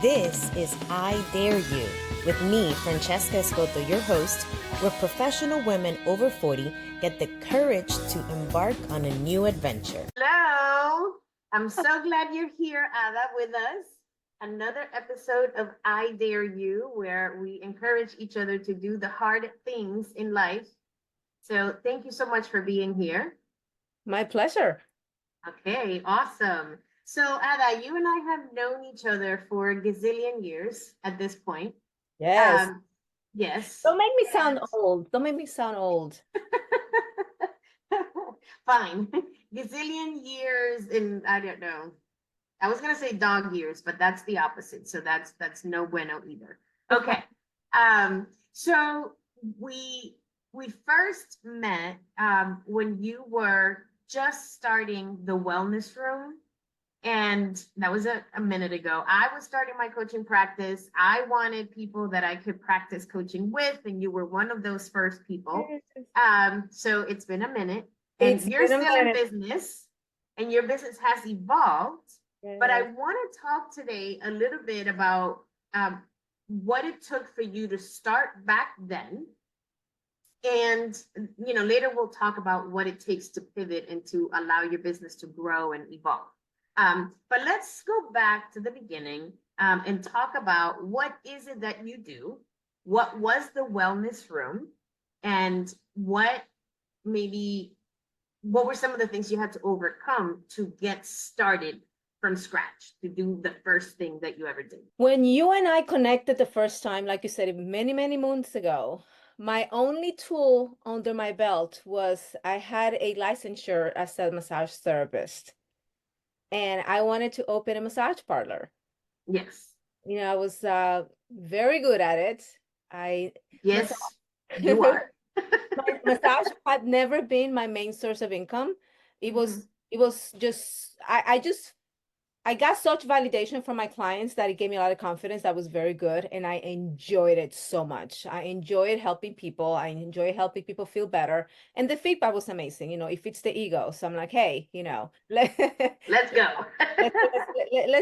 This is I Dare You with me, Francesca Escoto, your host, where professional women over 40 get the courage to embark on a new adventure. Hello. I'm so glad you're here, Adda, with us. Another episode of I Dare You, where we encourage each other to do the hard things in life. So thank you so much for being here. My pleasure. Okay, awesome. So, Adda, you and I have known each other for a gazillion years at this point. Yes. Yes. Don't make me sound old. Don't make me sound old. Fine. Gazillion years in, I don't know. I was gonna say dog years, but that's the opposite. So that's no bueno either. Okay. So we first met when you were just starting the wellness room. And that was a minute ago. I was starting my coaching practice. I wanted people that I could practice coaching with, and you were one of those first people. So it's been a minute, and It's you're been a still in minute. business, and your business has evolved. But I Yes. want to talk today a little bit about what it took for you to start back then. And later we'll talk about what it takes to pivot and to allow your business to grow and evolve. But let's go back to the beginning and talk about what is it that you do? What was the wellness room? And what were some of the things you had to overcome to get started from scratch, to do the first thing that you ever did? When you and I connected the first time, like you said, many, many months ago, my only tool under my belt was I had a licensure as a massage therapist, and I wanted to open a massage parlor. Yes. I was very good at it. I massage, Yes, you are. massage had never been my main source of income. It Mhm. was just I got such validation from my clients that it gave me a lot of confidence. That was very good. And I enjoyed it so much. I enjoyed helping people. I enjoy helping people feel better. And the feedback was amazing. It fits the ego. So I'm like, hey, Let's go.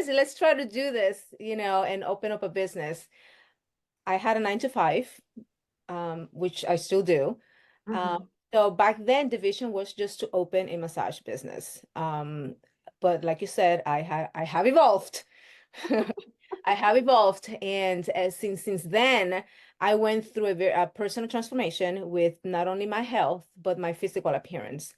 let's try to do this, and open up a business. I had a 9 to 5, which I still do. Um, Mhm. so back then, the vision was just to open a massage business. But like you said, I have evolved. I have evolved, and since then, I went through a personal transformation with not only my health but my physical appearance.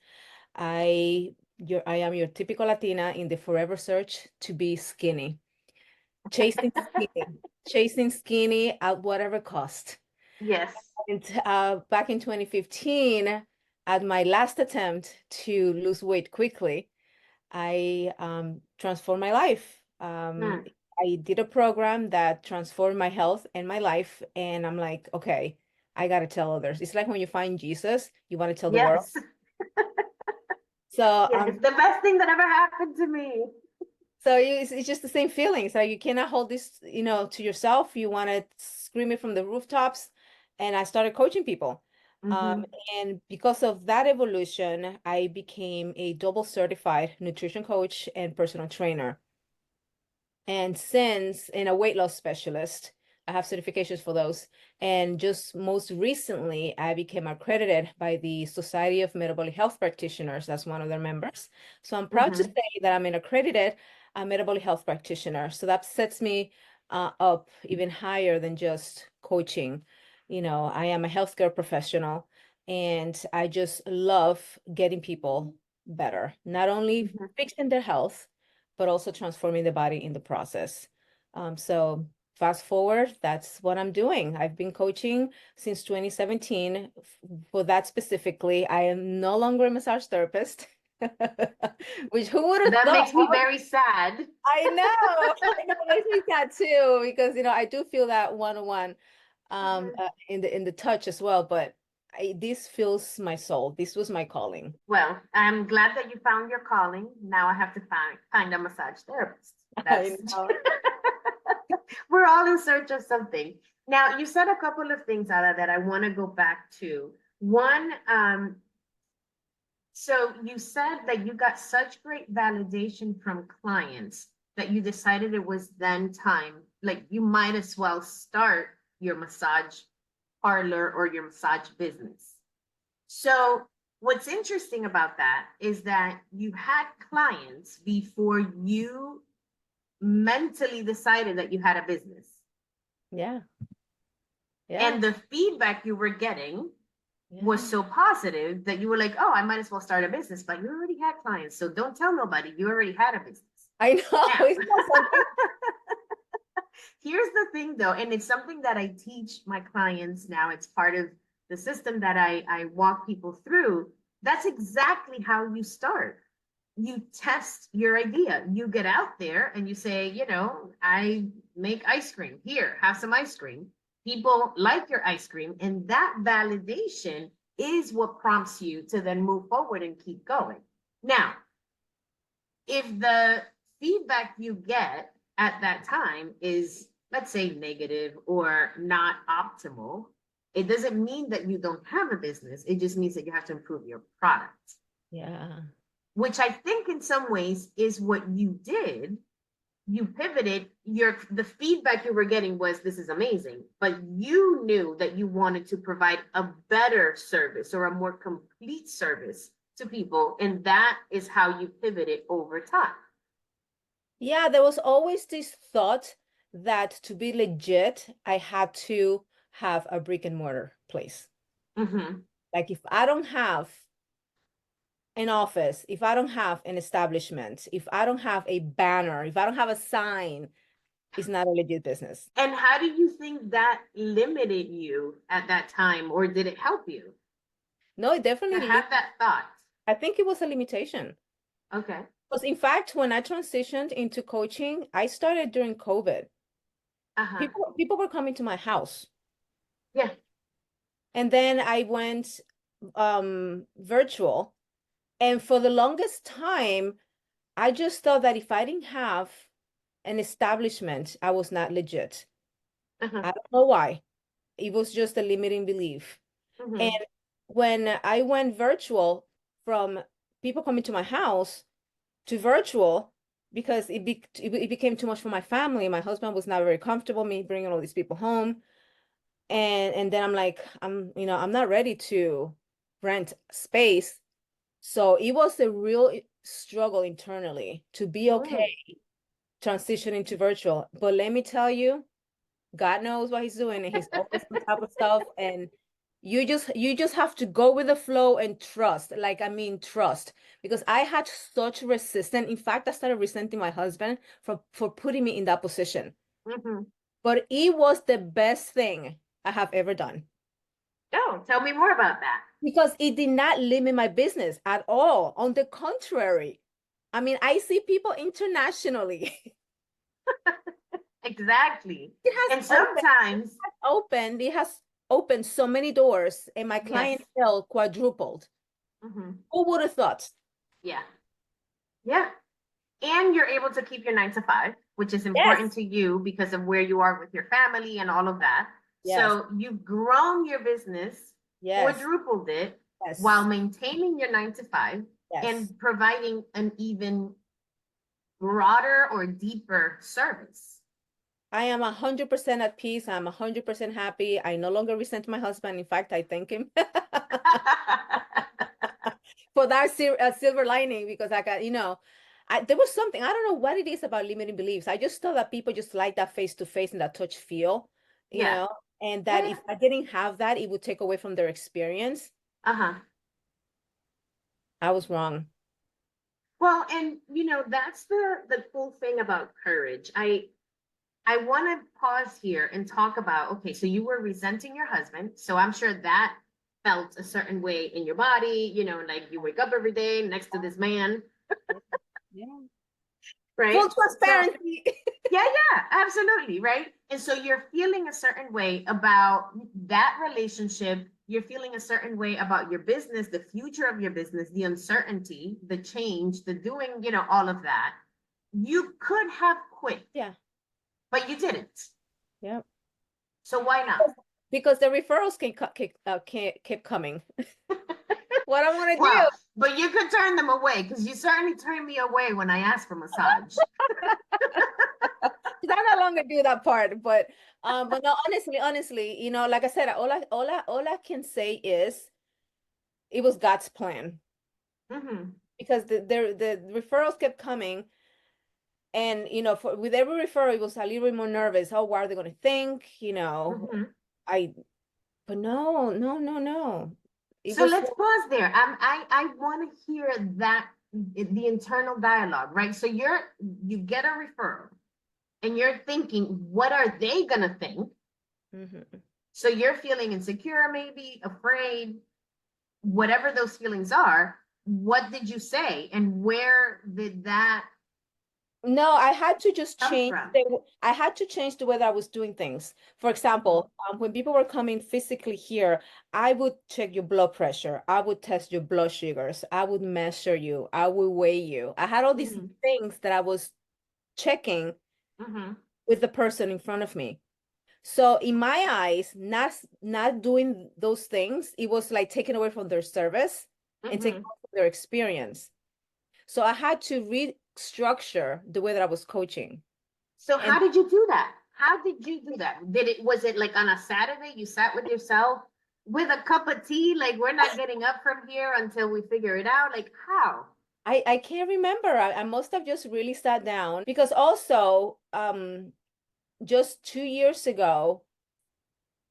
I am your typical Latina in the forever search to be skinny, chasing skinny, chasing skinny at whatever cost. Yes. And back in 2015, at my last attempt to lose weight quickly, I transformed my life. Hmm. I did a program that transformed my health and my life, and I'm like, okay, I got to tell others. It's like when you find Jesus, you want to tell the world. Yes. So Yes, it's the best thing that ever happened to me. it's just the same feeling. So you cannot hold this, to yourself. You want to scream it from the rooftops. And I started coaching people. Um, Hmm. and because of that evolution, I became a double certified nutrition coach and personal trainer. And a weight loss specialist, I have certifications for those. And just most recently, I became accredited by the Society of Metabolic Health Practitioners. That's one of their members. So I'm proud to Hmm. say that I'm an accredited metabolic health practitioner. So that sets me up even higher than just coaching. I am a healthcare professional, and I just love getting people better, not only Hmm. fixing their health, but also transforming the body in the process. So fast forward, that's what I'm doing. I've been coaching since 2017 for that specifically. I am no longer a massage therapist, which who would have That thought? makes me very sad. I know, it makes me sad too, because I do feel that one-on-one Mhm. in the touch as well, but this fills my soul. This was my calling. Well, I'm glad that you found your calling. Now I have to find a massage therapist. I That's know. we're all in search of something. Now, you said a couple of things, Ada, that I want to go back to. One, so you said that you got such great validation from clients that you decided it was then time like you might as well start your massage parlor or your massage business. So what's interesting about that is that you had clients before you mentally decided that you had a business. Yeah. Yeah. And the feedback you were getting was Yeah. so positive that you were like, oh, I might as well start a business. But you already had clients. So don't tell nobody. You already had a business. I know. Now, It's not something. here's the thing though, and it's something that I teach my clients now. It's part of the system that I walk people through. That's exactly how you start. You test your idea. You get out there and you say, you know, I make ice cream. Here, have some ice cream. People like your ice cream. And that validation is what prompts you to then move forward and keep going. Now, if the feedback you get at that time is, let's say, negative or not optimal, it doesn't mean that you don't have a business. It just means that you have to improve your product. Yeah. Which I think in some ways is what you did. You pivoted. The feedback you were getting was, this is amazing, but you knew that you wanted to provide a better service or a more complete service to people, and that is how you pivoted over time. Yeah, there was always this thought that to be legit, I had to have a brick and mortar place. Mm-hmm. Like if I don't have an office, if I don't have an establishment, if I don't have a banner, if I don't have a sign, it's not a legit business. And how do you think that limited you at that time, or did it help you No, it to definitely, have that thought? I think it was a limitation. Okay. Because in fact, when I transitioned into coaching, I started during COVID. Uh-huh. People were coming to my house. Yeah. And then I went virtual. And for the longest time, I just thought that if I didn't have an establishment, I was not legit. Uh-huh. I don't know why. It was just a limiting belief. And Mm-hmm. when I went virtual, from people coming to my house to virtual, because it became too much for my family. My husband was not very comfortable me bringing all these people home. And then I'm like, I'm not ready to rent space. So it was a real struggle internally to be Mm. okay transitioning to virtual. But let me tell you, God knows what he's doing, and he's always on top of stuff. And you just have to go with the flow and trust. Like, I mean, trust. Because I had such resistance. In fact, I started resenting my husband for putting me in that position. Mm-hmm. But it was the best thing I have ever done. Oh, tell me more about that. Because it did not limit my business at all. On the contrary, I mean, I see people internationally. Exactly. It has And sometimes, it has opened so many doors, and my yes. clientele quadrupled. Mm-hmm. Who would have thought? Yeah. Yeah. And you're able to keep your 9 to 5, which is important Yes, to you because of where you are with your family and all of that. yes, So you've grown your business, yes, quadrupled it while yes, maintaining your 9 to 5 yes. and providing an even broader or deeper service. I am 100% at peace. I'm 100% happy. I no longer resent my husband. In fact, I thank him for that silver lining, because I got, there was something, I don't know what it is about limiting beliefs. I just thought that people just like that face to face and that touch feel, you Yeah. know, and Yeah. that Yeah. if I didn't have that, it would take away from their experience. Uh-huh. I was wrong. Well, and that's the cool thing about courage. I want to pause here and talk about, okay, so you were resenting your husband. So I'm sure that felt a certain way in your body, like you wake up every day next to this man, Yeah. right? Full So transparency. yeah, absolutely, right? And so you're feeling a certain way about that relationship. You're feeling a certain way about your business, the future of your business, the uncertainty, the change, the doing, all of that. You could have quit, Yeah. but you didn't. Yeah. So why not? Because the referrals keep coming. What I want to Well, do. but you could turn them away because you certainly turned me away when I asked for massage. I no longer do that part, but no, honestly, like I said, all I can say is it was God's plan Mm-hmm. because the referrals kept coming, and with every referral, it was a little bit more nervous. Oh, what are they going to think? Mm-hmm. I, but no, no, no, no. It So was, let's pause there. I want to hear that the internal dialogue, right? So you get a referral and you're thinking, what are they gonna think? Mhm. So you're feeling insecure, maybe afraid, whatever those feelings are. What did you say, and where did that No, I had to just come change from? I had to change the way that I was doing things. For Mhm. example, when people were coming physically here, I would check your blood pressure. I would test your blood sugars. I would measure you. I would weigh you. I had all these Mhm. things that I was checking Mhm. with the person in front of me. So in my eyes, not doing those things, it was like taking away from their service and taking Mhm. away from their experience. So I had to restructure the way that I was coaching. So And how did you do that? How did you do that? Was it like on a Saturday you sat with yourself with a cup of tea, like we're not getting up from here until we figure it out? Like how? I can't remember. I must have just really sat down because also just 2 years ago,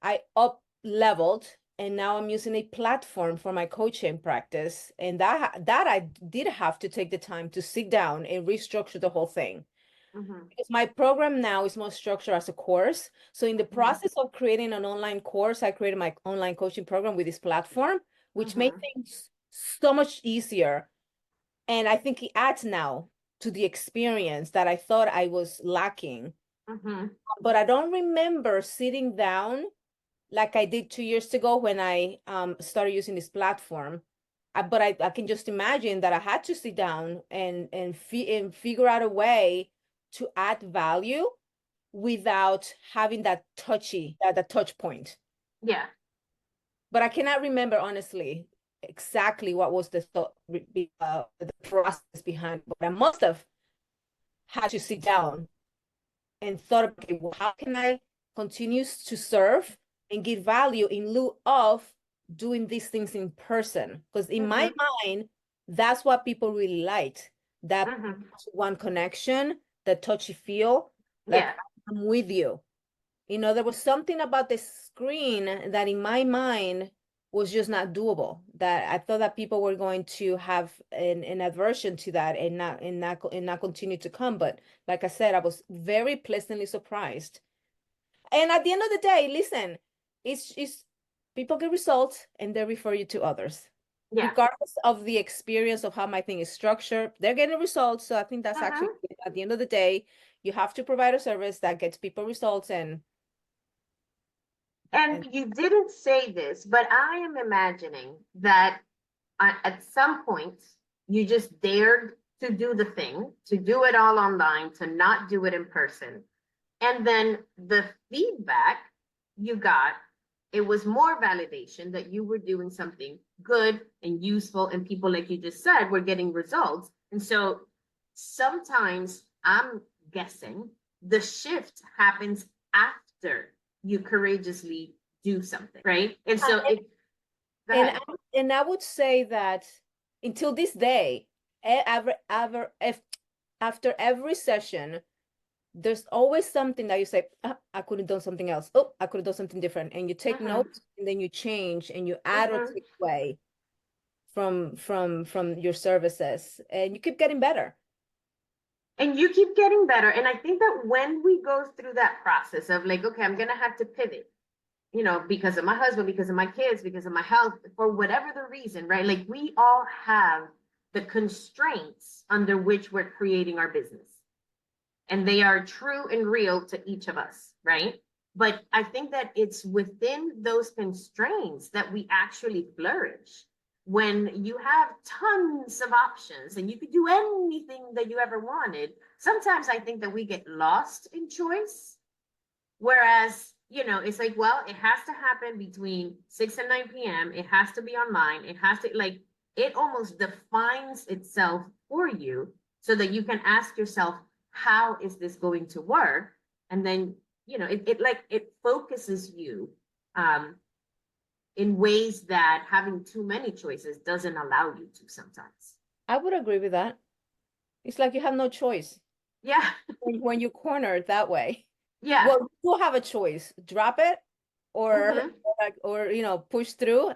I up leveled and now I'm using a platform for my coaching practice. And that I did have to take the time to sit down and restructure the whole thing. Mhm. Because my program now is more structured as a course. So in the Mhm. process of creating an online course, I created my online coaching program with this platform, which made Mhm. things so much easier. And I think it adds now to the experience that I thought I was lacking. Mhm. But I don't remember sitting down like I did 2 years ago when I started using this platform. But I can just imagine that I had to sit down and figure out a way to add value without having that touch point. Yeah. But I cannot remember honestly exactly what was the process behind it. But I must have had to sit down and thought, okay, well, how can I continue to serve and give value in lieu of doing these things in person? Because in my Mhm. mind, that's what people really liked. That Mhm. one connection, the touchy feel, like Yeah. I'm with you. There was something about the screen that in my mind was just not doable. That I thought that people were going to have an aversion to that and not continue to come. But like I said, I was very pleasantly surprised. And at the end of the day, listen, it's people get results and they refer you to others. Yeah. Regardless of the experience of how my thing is structured, they're getting results. So I think that's actually Mhm. at the end of the day, you have to provide a service that gets people results and And you didn't say this, but I am imagining that at some point you just dared to do the thing, to do it all online, to not do it in person. And then the feedback you got, it was more validation that you were doing something good and useful, and people, like you just said, were getting results. And so sometimes I'm guessing the shift happens after you courageously do something, right? And so it, go And ahead. I, and I would say that until this day, if after every session, there's always something that you say, "Ah, I could have done something else. Oh, I could have done something different." And you take Mm-hmm, notes and then you change and you add or mm-hmm. take away from your services and you keep getting better. And you keep getting better. And I think that when we go through that process of like, okay, I'm going to have to pivot, because of my husband, because of my kids, because of my health, for whatever the reason, right? Like we all have the constraints under which we're creating our business. And they are true and real to each of us, right? But I think that it's within those constraints that we actually flourish. When you have tons of options and you could do anything that you ever wanted, sometimes I think that we get lost in choice. Whereas, it's like, well, it has to happen between 6 and 9 p.m. It has to be online. It has to, like, it almost defines itself for you so that you can ask yourself, how is this going to work? And then, it focuses you in ways that having too many choices doesn't allow you to sometimes. I would agree with that. It's like you have no choice Yeah. when you're cornered that way. Yeah. Well, you have a choice. Drop it or Hmm. push through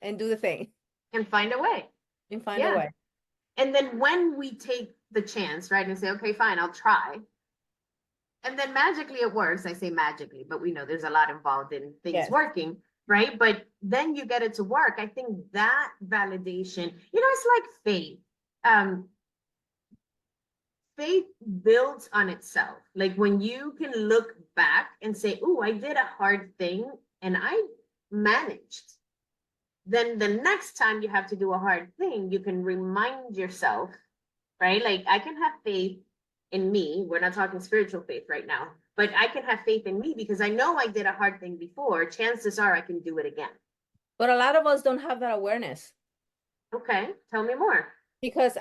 and do the thing And find a way. and find a Yeah. way. And then when we take the chance, right, and say, okay, fine, I'll try. And then magically it works. I say magically, but we know there's a lot involved in things Yes. working, right? But then you get it to work. I think that validation, it's like faith. Um, Faith builds on itself. Like when you can look back and say, "Oh, I did a hard thing and I managed." Then the next time you have to do a hard thing, you can remind yourself, right? Like I can have faith in me. We're not talking spiritual faith right now, but I can have faith in me because I know I did a hard thing before. Chances are I can do it again. But a lot of us don't have that awareness Okay, tell me more. because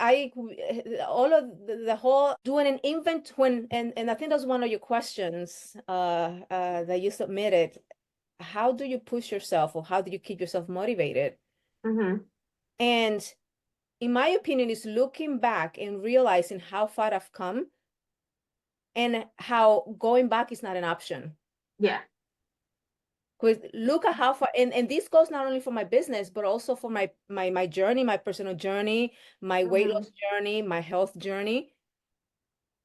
all of the whole doing an invent when, and I think that's one of your questions that you submitted. How do you push yourself or how do you keep yourself motivated? Mm-hmm. And in my opinion, is looking back and realizing how far I've come and how going back is not an option. Yeah. Because look at how far, and this goes not only for my business, but also for my journey, my personal journey, my weight Mm-hmm. loss journey, my health journey.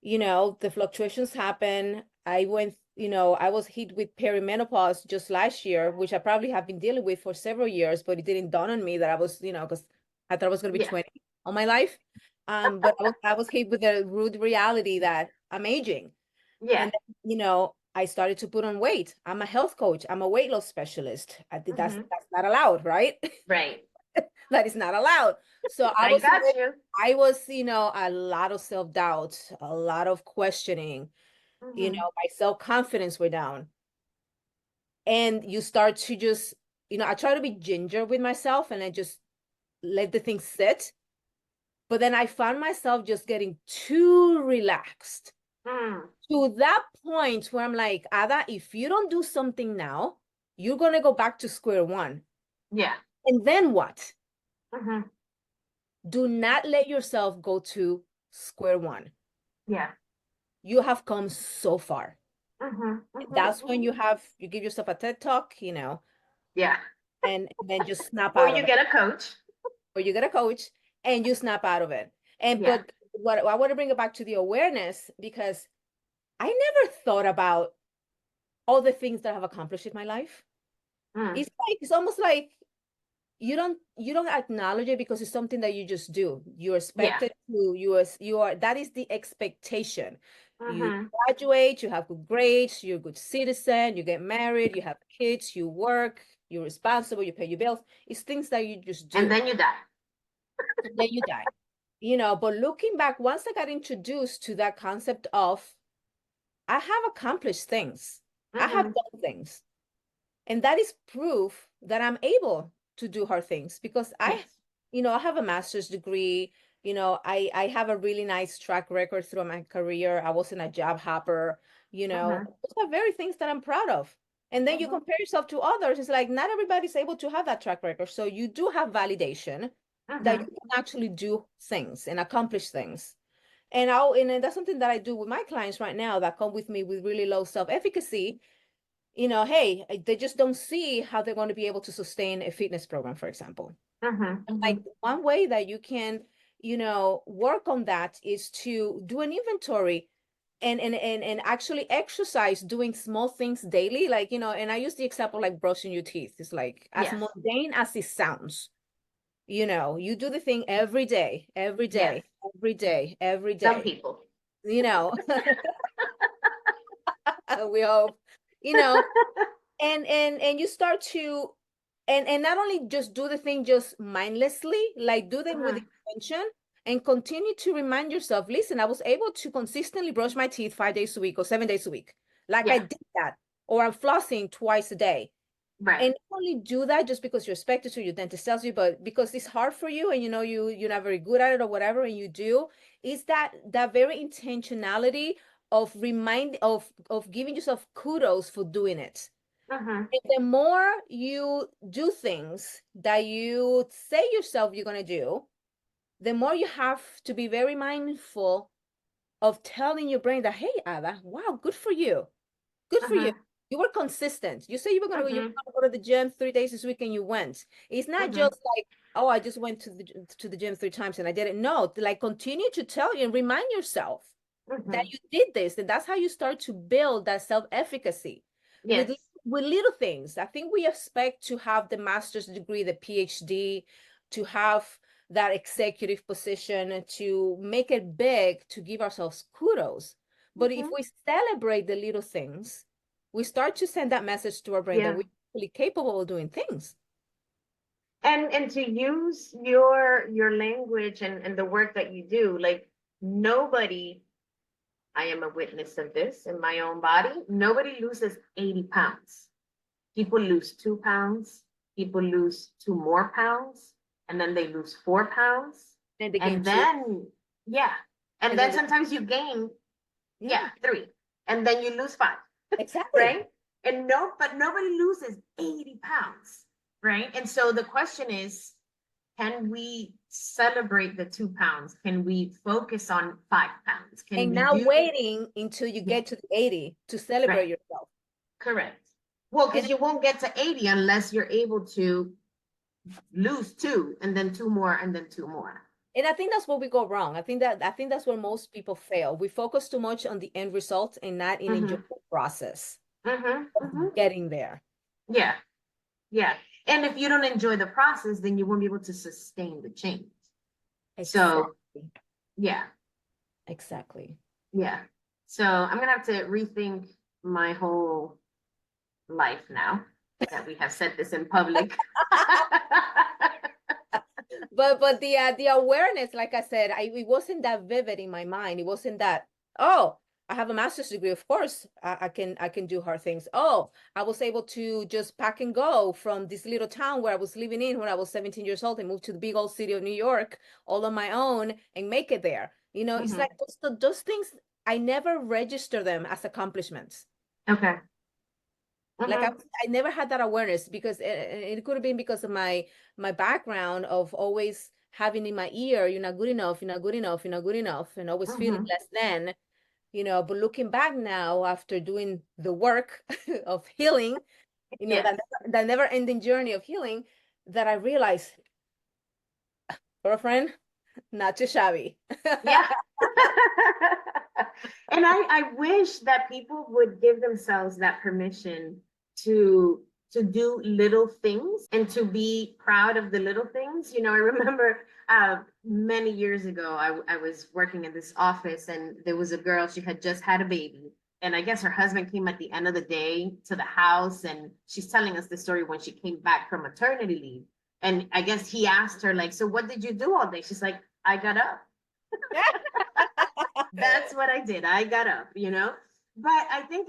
The fluctuations happen. I was hit with perimenopause just last year, which I probably have been dealing with for several years, but it didn't dawn on me that I was, because I thought I was going to be Yeah. 20 all my life. But I was hit with the rude reality that I'm aging. Yeah. And I started to put on weight. I'm a health coach. I'm a weight loss specialist. I think that's Mm-hmm. that's not allowed, right? Right. That is not allowed. So I I was got you. I was, a lot of self-doubt, a lot of questioning, Mm-hmm. my self-confidence were down. And you start to just, I try to be ginger with myself and I just let the thing sit. But then I found myself just getting too relaxed Mm. to that point where I'm like, Ada, if you don't do something now, you're going to go back to square one. Yeah. And then what? Mm-hmm. Do not let yourself go to square one. Yeah. You have come so far. Mm-hmm. Mm-hmm. That's when you give yourself a TED talk, Yeah. and then just snap Or out you of it. get a coach. Or you get a coach and you snap out of it. Yeah. But what I want to bring it back to the awareness, because I never thought about all the things that I've accomplished in my life. Mm. It's almost like you don't acknowledge it because it's something that you just do. You're Yeah. expected to, you are that is the expectation. You Mm-hmm. graduate, you have good grades, you're a good citizen, you get married, you have kids, you work, you're responsible, you pay your bills. It's things that you just And do. then you die. And then you die. But looking back, once I got introduced to that concept of I have accomplished things, I have Mm-hmm. done things, and that is proof that I'm able to do hard things because Yes. I have a master's degree. I have a really nice track record through my career. I wasn't a job hopper. Mm-hmm. Those are very things that I'm proud of. And then you Mm-hmm. compare yourself to others. It's like not everybody's able to have that track record. So you do have validation that you Mm-hmm. can actually do things and accomplish things. And that's something that I do with my clients right now that come with me with really low self-efficacy. Hey, they just don't see how they're going to be able to sustain a fitness program, for example. Mm-hmm. Mm-hmm. Like one way that you can, work on that is to do an inventory and actually exercise doing small things daily. Like, and I use the example like brushing your teeth. It's like as Yes. mundane as it sounds. You do the thing every day, every Yes. day, every day, every Some day. people. You know, we hope, you know, and you start to and not only just do the thing just mindlessly, like do them with Mm-hmm. intention and continue to remind yourself, listen, I was able to consistently brush my teeth 5 days a week or 7 days a week. Like I Yeah. did that. Or I'm flossing twice a day. Right. And not only do that just because you're expected to, your dentist tells you, but because it's hard for you and you're not very good at it or whatever, and you do, is that very intentionality of giving yourself kudos for doing it. Mm-hmm. And the more you do things that you say yourself you're going to do, the more you have to be very mindful of telling your brain that, hey, Ada, wow, good for you. Good for you. Mm-hmm. You were consistent. You say you were gonna Mm-hmm. go to the gym 3 days this week and you went. It's not Mm-hmm. just like, oh, I just went to the gym 3 times and I did it. No, like continue to tell you and remind yourself that Mm-hmm. you did this. And that's how you start to build that self-efficacy with Yes. with little things. I think we expect to have the master's degree, the PhD, to have that executive position, to make it big, to give ourselves kudos. But if Mm-hmm. we celebrate the little things, we start to send that message to our brain that Yeah. we're really capable of doing things. And to use your language and the work that you do, like nobody, I am a witness of this in my own body, nobody loses 80 pounds. People lose 2 pounds, people lose 2 more pounds, and then they lose 4 pounds. And they gain And two, then, yeah. And and then then sometimes you gain, yeah, yeah, 3. And then you lose 5, exactly. right? And no, but nobody loses 80 pounds, right? And so the question is, can we celebrate the 2 pounds? Can we focus on 5 pounds? Can And we now do, waiting until you yeah, get to the 80 to right, celebrate yourself. correct. Well, And because you won't get to 80 unless you're able to lose 2 and then 2 more and then 2 more. And I think that's where we go wrong. I think that's where most people fail. We focus too much on the end result and not in enjoying Mm-hmm. the process Mm-hmm. Mm-hmm. of getting there. Yeah. Yeah. And if you don't enjoy the process, then you won't be able to sustain the change. So Exactly. yeah. Exactly. Yeah. So I'm gonna have to rethink my whole life now that we have said this in public. But the awareness, like I said, it wasn't that vivid in my mind. It wasn't that, oh, I have a master's degree. Of course, I can do hard things. Oh, I was able to just pack and go from this little town where I was living in when I was 17 years old and moved to the big old city of New York all on my own and make it there. You know, it's Mhm. like those things, I never register them as accomplishments. Okay. Like Mhm. I never had that awareness because it could have been because of my background of always having in my ear, you're not good enough, you're not good enough, you're not good enough, and always feeling Mhm. less than, you know. But looking back now after doing the work of healing, you know, Yes. that never ending journey of healing, that I realized, girlfriend, not too shabby. Yeah. And I wish that people would give themselves that permission to to do little things and to be proud of the little things. You know, I remember many years ago, I was working in this office and there was a girl, she had just had a baby. And I guess her husband came at the end of the day to the house and she's telling us the story when she came back from maternity leave. And I guess he asked her, like, so what did you do all day? She's like, I got up. That's what I did. I got up, you know? But I think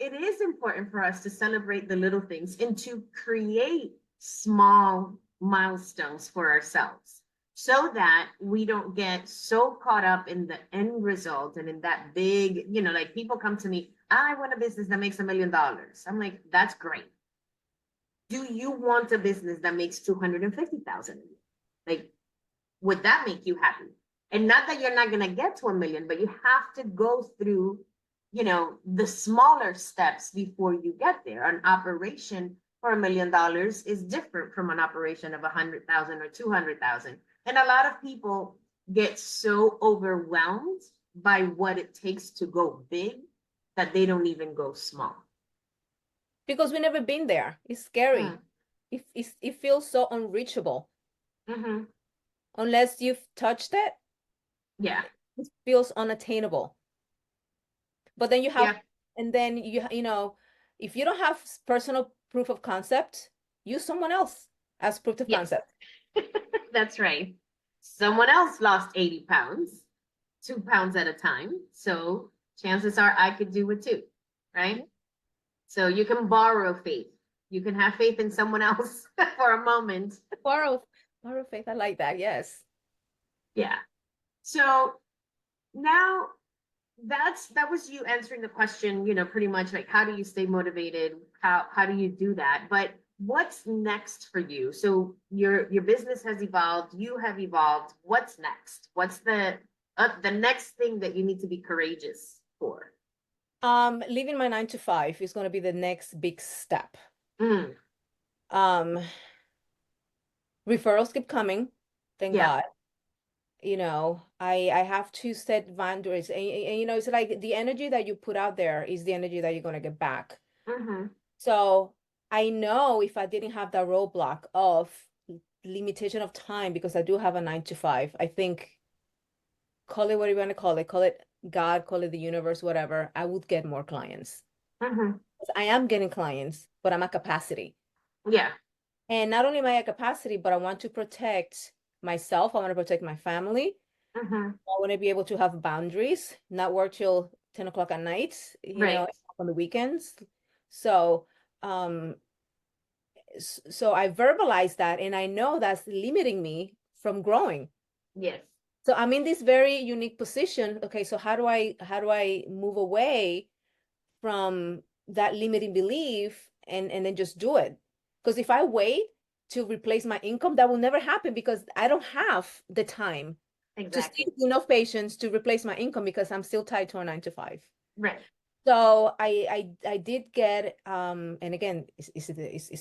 it is important for us to celebrate the little things and to create small milestones for ourselves so that we don't get so caught up in the end result and in that big, you know, like people come to me, I want a business that makes $1 million. I'm like, that's great. Do you want a business that makes 250,000? Like, would that make you happy? And not that you're not going to get to a million, but you have to go through, you know, the smaller steps before you get there. An operation for $1 million is different from an operation of 100,000 or 200,000. And a lot of people get so overwhelmed by what it takes to go big that they don't even go small. Because we never been there. It's scary. Mm. It feels so unreachable Mm-hmm. unless you've touched it. Yeah. It feels unattainable. But then you have, Yeah. and then you know, if you don't have personal proof of concept, use someone else as proof of Yes. concept. That's right. Someone else lost 80 pounds, 2 pounds at a time. So chances are I could do it too, right? So you can borrow faith. You can have faith in someone else for a moment. Borrow, borrow faith. I like that. Yes. Yeah. So now that was you answering the question, pretty much like how do you stay motivated? How do you do that? But what's next for you? So your business has evolved, you have evolved. What's next? What's the next thing that you need to be courageous for? Leaving my 9 to 5 is going to be the next big step. Mm, Um, Referrals keep coming, thank yeah. God. I have to set boundaries, and it's like the energy that you put out there is the energy that you're going to get back. Mm-hmm. So I know if I didn't have that roadblock of limitation of time, because I do have a 9 to 5, I think, call it what you want to call it God, call it the universe, whatever, I would get more clients. Mm-hmm. I am getting clients, but I'm at capacity. Yeah. And not only am I at capacity, but I want to protect myself. I want to protect my family. Mm-hmm. I want to be able to have boundaries, not work till 10 o'clock at night, Right. on the weekends. So, um, so I verbalize that, and I know that's limiting me from growing. Yes. So I'm in this very unique position. Okay, so how do I move away from that limiting belief and then just do it? Because if I wait to replace my income, that will never happen because I don't have the time to see Exactly. enough patients to replace my income because I'm still tied to a 9 to 5. Right. So I did get and again, is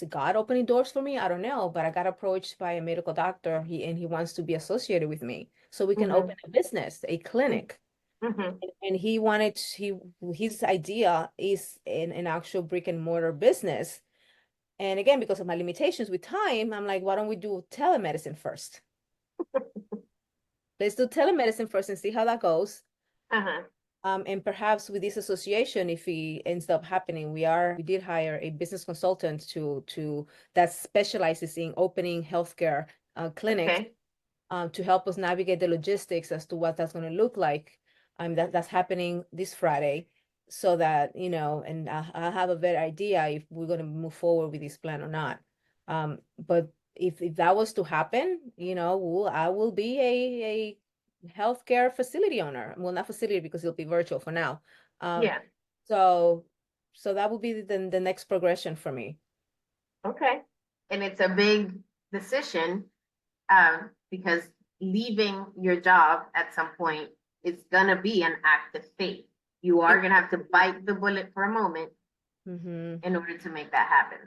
it God opening doors for me? I don't know, but I got approached by a medical doctor. He wants to be associated with me so we can Mm-hmm. open a business, a clinic. Mm-hmm. And he wanted his idea is an actual brick and mortar business. And again, because of my limitations with time, I'm like, why don't we do telemedicine first? Let's do telemedicine first and see how that goes. Uh-huh. And perhaps with this association, if it ends up happening, we did hire a business consultant to that specializes in opening healthcare clinics, Okay. to help us navigate the logistics as to what that's going to look like. That's happening this Friday, so that and I have a better idea if we're going to move forward with this plan or not. But if that was to happen, I will be a healthcare facility owner. Well, not facility because it'll be virtual for now. Um, Yeah. so so that would be the next progression for me. Okay. And it's a big decision, because leaving your job at some point is gonna be an act of faith. You are gonna have to bite the bullet for a moment Mm-hmm. in order to make that happen.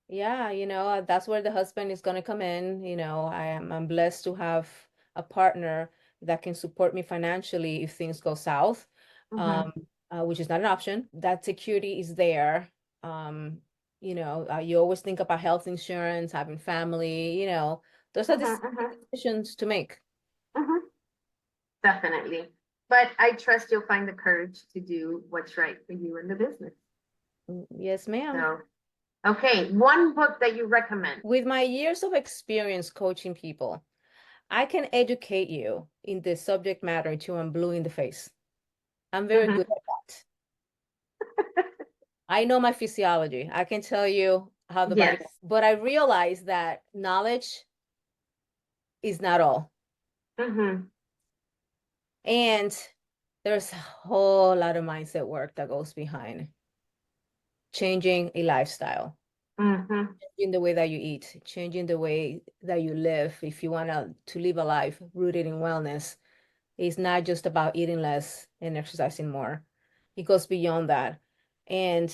Yeah, that's where the husband is going to come in. I'm blessed to have a partner that can support me financially if things go south, Mm-hmm. which is not an option. That security is there. You always think about health insurance, having family, those are Mm-hmm. the Mm-hmm. decisions to make. Mm-hmm. Definitely. But I trust you'll find the courage to do what's right for you in the business. Yes, ma'am. So, okay, one book that you recommend. With my years of experience coaching people, I can educate you in the subject matter till I'm blue in the face. I'm very good Mm-hmm. at that. I know my physiology. I can tell you how the body, Yes. but I realize that knowledge is not all. Mm-hmm. And there's a whole lot of mindset work that goes behind changing a lifestyle, Mm-hmm. changing the way that you eat, changing the way that you live. If you want to live a life rooted in wellness, it's not just about eating less and exercising more. It goes beyond that. And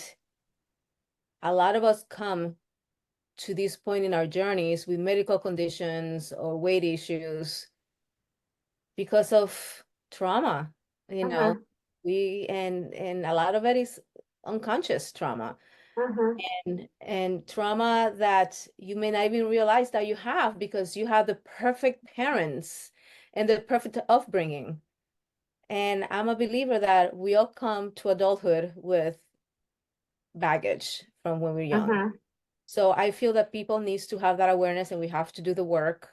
a lot of us come to this point in our journeys with medical conditions or weight issues because of trauma, you know. Mm-hmm. And a lot of it is unconscious trauma, Mm-hmm. and trauma that you may not even realize that you have because you have the perfect parents and the perfect upbringing. And I'm a believer that we all come to adulthood with baggage from when we're young. Mm-hmm. So I feel that people needs to have that awareness, and we have to do the work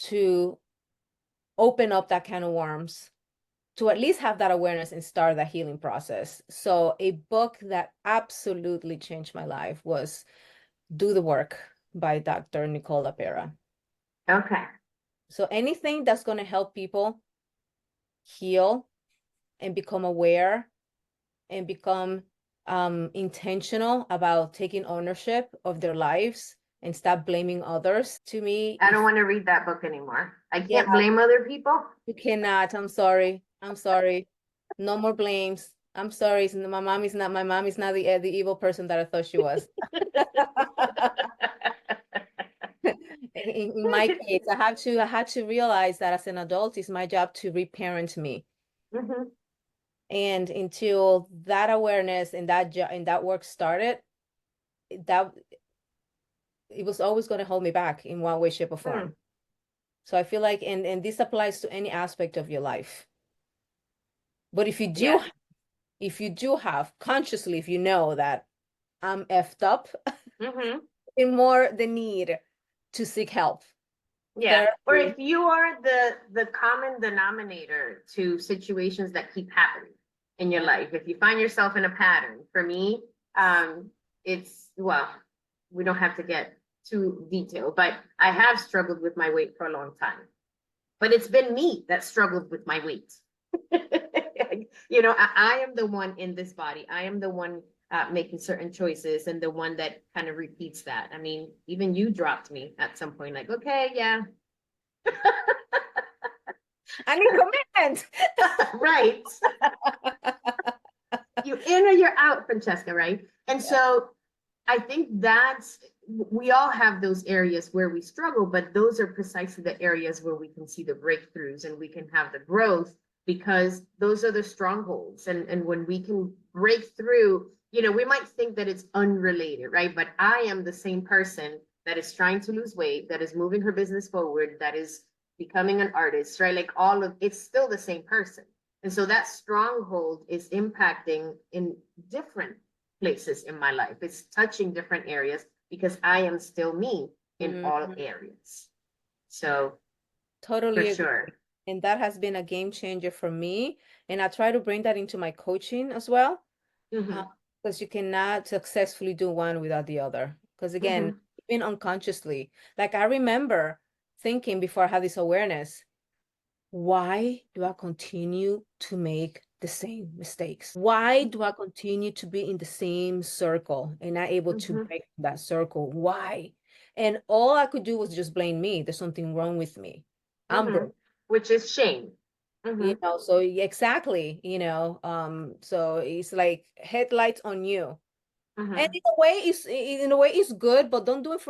to open up that can of worms, to at least have that awareness and start that healing process. So a book that absolutely changed my life was Do the Work by Dr. Nicole Apera. Okay. So anything that's going to help people heal and become aware and become intentional about taking ownership of their lives and stop blaming others. To me, I don't if want to read that book anymore. I yeah, can't blame other people. you cannot. I'm sorry. I'm sorry. No more blames. I'm sorry. My mom is not the evil person that I thought she was. In my case, I had to realize that as an adult, it's my job to reparent me. Mhm. And until that awareness and that work started, that it was always going to hold me back in one way, shape, or form. Mm. So I feel like, and this applies to any aspect of your life. But Yeah. if you do have consciously, if you know that I'm effed up, Mhm. in more the need to seek help, Yeah. Or if therapy. you are the common denominator to situations that keep happening in your life, if you find yourself in a pattern, for me, it's well, we don't have to get too detailed, but I have struggled with my weight for a long time. But it's been me that struggled with my weight. I am the one in this body. I am the one making certain choices and the one that kind of repeats that. I mean, even you dropped me at some point, like, okay, yeah, I need commitment. right. You in or you're out, Francesca, right? And Yeah. so I think we all have those areas where we struggle, but those are precisely the areas where we can see the breakthroughs and we can have the growth because those are the strongholds. And when we can break through, we might think that it's unrelated, right? But I am the same person that is trying to lose weight, that is moving her business forward, that is becoming an artist, right? Like it's still the same person. And so that stronghold is impacting in different places in my life. It's touching different areas because I am still me in all Mhm. areas. So for Totally agree. sure. And that has been a game changer for me. And I try to bring that into my coaching as well, Mm-hmm. because you cannot successfully do one without the other. Because again, Mm-hmm. even unconsciously, like I remember thinking before I had this awareness, why do I continue to make the same mistakes? Why do I continue to be in the same circle and not able to Mm-hmm. break that circle? Why? And all I could do was just blame me. There's something wrong with me. I'm Mm-hmm. broke. Which is shame. Mm-hmm. So exactly, so it's like headlights on you. And Mm-hmm. in a way it's good, but don't do it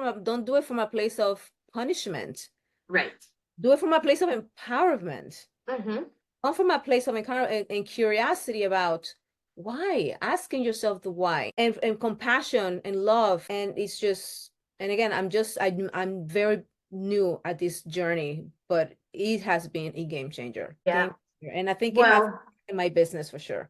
from a place of punishment. Right. Do it from a place of empowerment. Mm-hmm. Come from a place of encouragement and curiosity about why, asking yourself the why, and compassion and love. And it's just, and again, I'm very new at this journey, but it has been a game changer. Yeah. And I think it has Well, in my business for sure.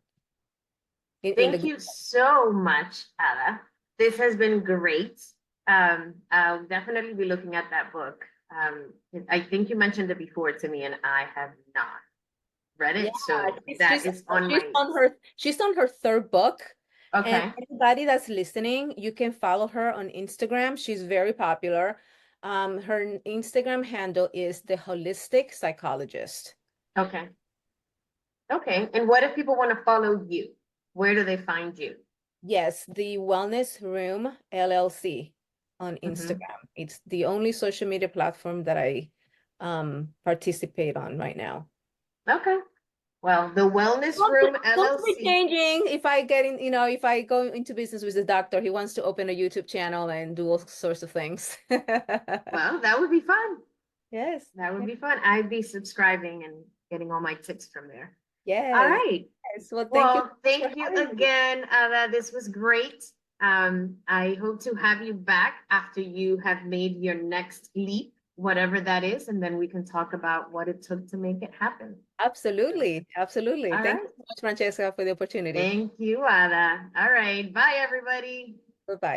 In the thank good. you so much, Ada. This has been great. I'll definitely be looking at that book. I think you mentioned it before to me, and I have not read Yeah, it, so that is on my list. she's on her third book. And Okay. anybody that's listening, you can follow her on Instagram. She's very popular. Her Instagram handle is The Holistic Psychologist. Okay. Okay. And what if people want to follow you? Where do they find you? Yes, the Wellness Room LLC on Mm-hmm. Instagram. It's the only social media platform that I participate on right now. Okay. Well, the Wellness Don't Room don't be LLC. changing if I get in, if I go into business with the doctor, he wants to open a YouTube channel and do all sorts of things. Well, that would be fun. Yes. That would be fun. I'd be subscribing and getting all my tips from there. All Yes. right. Yes. Well, thank you so Well, much for thank you having me. again. This was great. I hope to have you back after you have made your next leap, whatever that is, and then we can talk about what it took to make it happen. So, Absolutely. Absolutely. all Thank right. you so much, Francesca, for the opportunity. Thank you, Ada. All right. Bye, everybody. Bye-bye.